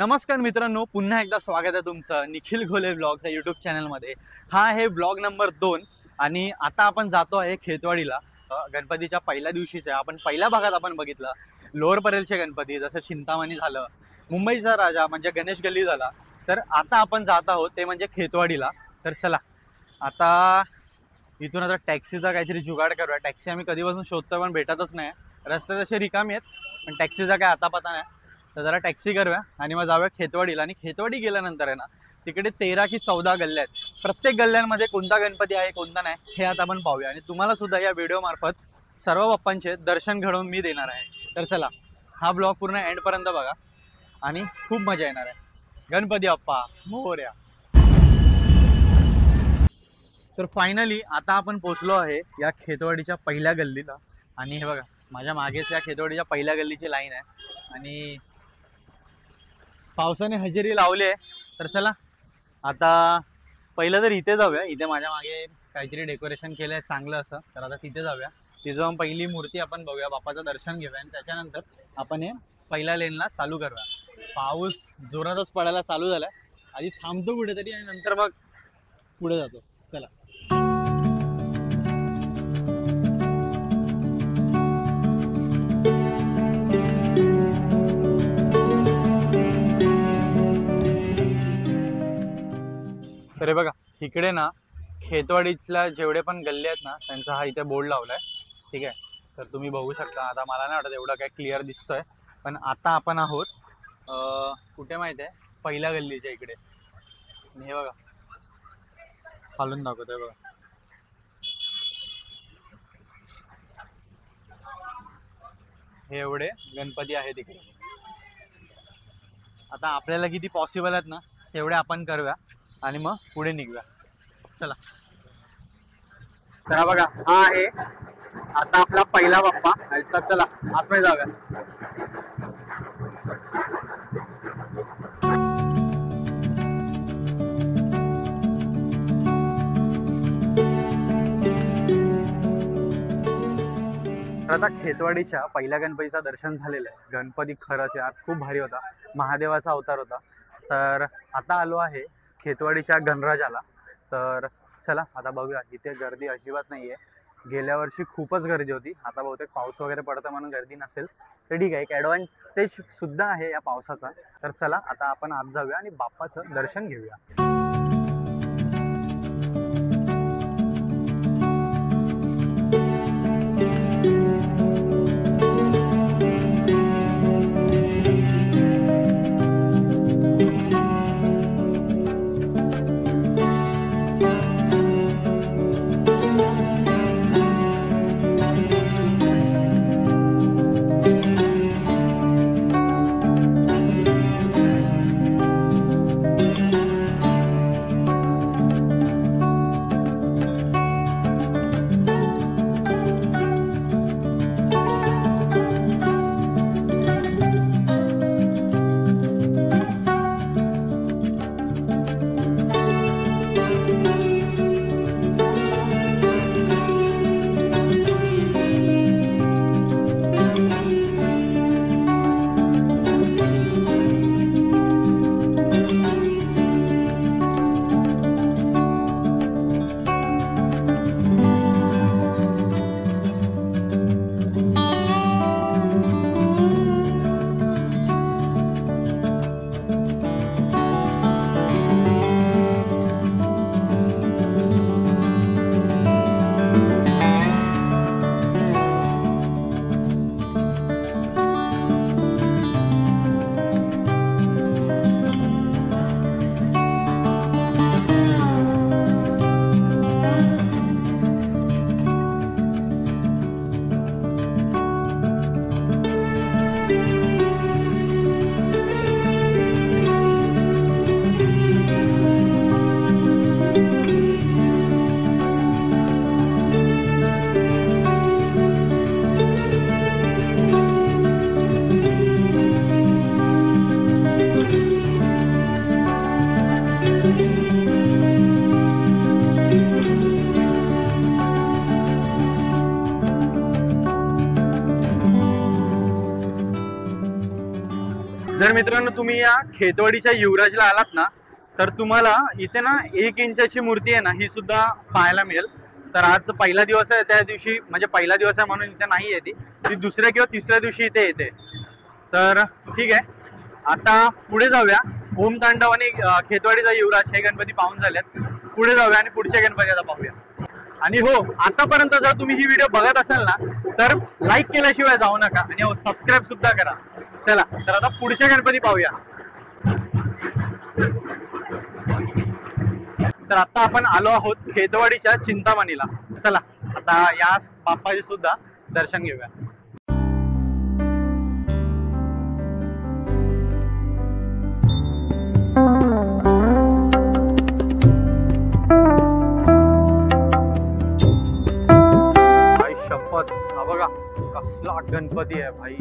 नमस्कार मित्रांनो, पुन्हा एकदा स्वागत आहे तुमचं निखिल घोले व्लॉग्स या यूट्यूब चॅनलमध्ये। हा आहे व्लॉग नंबर 2 आणि आता आपण जातो आहे खेतवाडीला। गणपतीच्या पहिल्या दिवशीच्या आपण पहिल्या भागात आपण बघितलं लोअर परेलचे गणपती, जसं चिंतामणी झालं, मुंबईचा राजा म्हणजे गणेश गल्ली झाला। तर आता आपण जात आहोत ते म्हणजे खेतवाडीला। तर चला आता इथून आता टॅक्सीचा काहीतरी जुगाड करूया। टॅक्सी आम्ही कधीपासून शोधतोय पण भेटतच नाही, रस्ते तसे रिकामी आहेत, पण टॅक्सीचा काय आता पता नाही। तर जरा टॅक्सी करूया आणि मग जाऊया खेतवाडीला। आणि खेतवाडी गेल्यानंतर आहे ना, तिकडे 13 की 14 गल्ल्या आहेत। प्रत्येक गल्ल्यांमध्ये कोणता गणपती आहे कोणता नाही हे आता आपण पाहूया आणि तुम्हाला सुद्धा या व्हिडिओ मार्फत सर्व बाप्पांचे दर्शन घडवून मी देणार आहे। तर चला हा ब्लॉग पूर्ण एंड पर्यंत बघा आणि खूप मजा येणार आहे। गणपती बाप्पा मोरया। तर फायनली आता आपण पोहोचलो आहे या खेतवाडीच्या पहिल्या गल्लीला आणि हे बघा माझ्या मागेच या खेतवाडीच्या पहिल्या गल्लीची लाईन आहे आणि पावसाने हजेरी लावली आहे। तर चला आता पहिलं तर इथे जाऊया। इथे माझ्या मागे काहीतरी डेकोरेशन केलं आहे चांगलं असं, तर आता तिथे जाऊया। तिथे जाऊन पहिली मूर्ती आपण बघूया, बाप्पाचं दर्शन घेऊया आणि त्याच्यानंतर आपण हे पहिल्या लेनला चालू करूया। पाऊस जोरातच पडायला चालू झालाय, आधी थांबतो कुठेतरी आणि नंतर मग पुढे जातो। चला तर हे बघा इकडे ना खेतवाडीतल्या जेवढे पण गल्ले आहेत ना त्यांचा हा इथे बोर्ड लावलाय, ठीक आहे। तर तुम्ही बघू शकता। आता मला नाही वाटत एवढं काय क्लिअर दिसतोय, पण आता आपण आहोत कुठे माहिती आहे, पहिल्या गल्लीच्या इकडे। हे बघा खालून दाखवतोय बघा, हे एवढे गणपती आहेत इकडे। आता आपल्याला किती पॉसिबल आहेत ना तेवढे आपण करूया आणि मग पुढे निघूया। चला तर बघा हा आहे आता आपला पहिला बाप्पा। तर चला आतमध्ये जाऊया। आता खेतवाडीच्या पहिल्या गणपतीचं दर्शन झालेलं आहे। गणपती खरंच यार खूप भारी होता, महादेवाचा अवतार होता। तर आता आलो आहे खेतवाडीच्या गणराजाला। तर चला आता बघूया। इथे गर्दी अजिबात नाही आहे, गेल्या वर्षी खूपच गर्दी होती, आता बहुतेक पाऊस वगैरे पडतं म्हणून गर्दी नसेल। तर ठीक आहे, एक ॲडव्हान्टेज सुद्धा आहे या पावसाचा। तर चला आता आपण आत जाऊया आणि बाप्पाचं दर्शन घेऊया। जर मित्रांनो तुम्ही या खेतवाडीच्या युवराजला आलात ना, तर तुम्हाला इथे ना 1 इंचाची मूर्ती आहे ना, ही सुद्धा पाहायला मिळेल. तर आज पहिला दिवस आहे, त्या दिवशी म्हणजे पहिला दिवस आहे म्हणून इथे नाही आहे ती दुसऱ्या किंवा तिसऱ्या दिवशी इथे येते. तर ठीक आहे, आता पुढे जाऊया. ओम तांडव आणि खेतवाडीचा युवराज हे गणपती पाहून झालेत. पुढे जाऊया आणि पुढच्या गणपती आता पाहूया. आणि हो, आतापर्यंत जर तुम्ही ही व्हिडिओ बघत असाल ना, तर लाईक केल्याशिवाय जाऊ नका आणि हो सबस्क्राईब सुद्धा करा. चला तर आता पुढच्या गणपती पाहूया. तर आता आपण आलो आहोत खेतवाडीच्या चिंतामणीला. चला आता या बाप्पाचे सुद्धा दर्शन घेऊया. भाई शपथ, हा बघा कसला गणपती आहे भाई.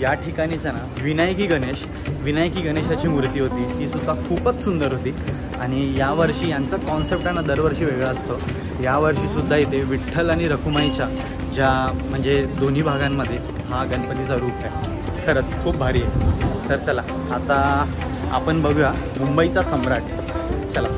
या ठिकाणीच ना विनायकी गणेशाची मूर्ती होती. ती सुद्धा खूपच सुंदर होती. आणि यावर्षी यांचा कॉन्सेप्ट आहे ना दरवर्षी वेगळा असतो. यावर्षी सुद्धा इथे विठ्ठल आणि रखुमाईच्या ज्या म्हणजे दोन्ही भागांमध्ये हा गणपतीचा रूप आहे. खरंच खूप भारी आहे. तर चला आता आपण बघूया मुंबईचा सम्राट. चला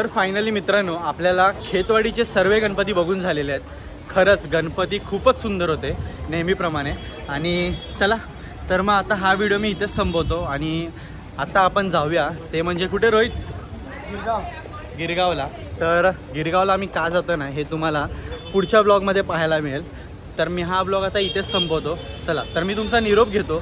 तर फायनली मित्रांनो आपल्याला खेतवाडीचे सर्व गणपती बघून झालेले आहेत. खरंच गणपती खूपच सुंदर होते नेहमीप्रमाणे. आणि चला तर मग आता हा व्हिडिओ मी इथेच संपवतो आणि आता आपण जाऊया ते म्हणजे कुठे रोहित? गिरगावला. तर गिरगावला आम्ही का जातो ना हे तुम्हाला पुढच्या ब्लॉगमध्ये पाहायला मिळेल. तर मी हा ब्लॉग आता इथेच संपवतो. चला तर मी तुमचा निरोप घेतो.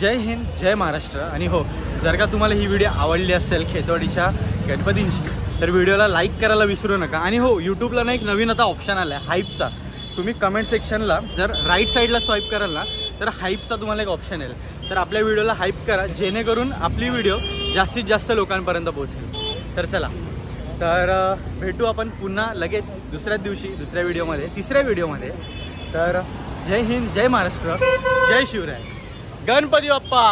जय हिंद, जय महाराष्ट्र. आणि हो, जर का तुम्हाला ही व्हिडिओ आवडली असेल खेतवाडीच्या गणपतींची तर व्हिडिओला लाईक करायला विसरू नका. आणि हो, यूट्यूबला ना एक नवीन आता ऑप्शन आला आहे हाईपचा. तुम्ही कमेंट सेक्शनला जर राईट साईडला स्वाईप कराल ना तर हाईपचा तुम्हाला एक ऑप्शन येईल. तर आपल्या व्हिडिओला हाईप करा जेणेकरून आपली व्हिडिओ जास्तीत जास्त लोकांपर्यंत पोहोचेल. तर चला तर भेटू आपण पुन्हा लगेच दुसऱ्याच दिवशी दुसऱ्या व्हिडिओमध्ये, तिसऱ्या व्हिडिओमध्ये. तर जय हिंद, जय महाराष्ट्र, जय शिवराय, गणपती बाप्पा.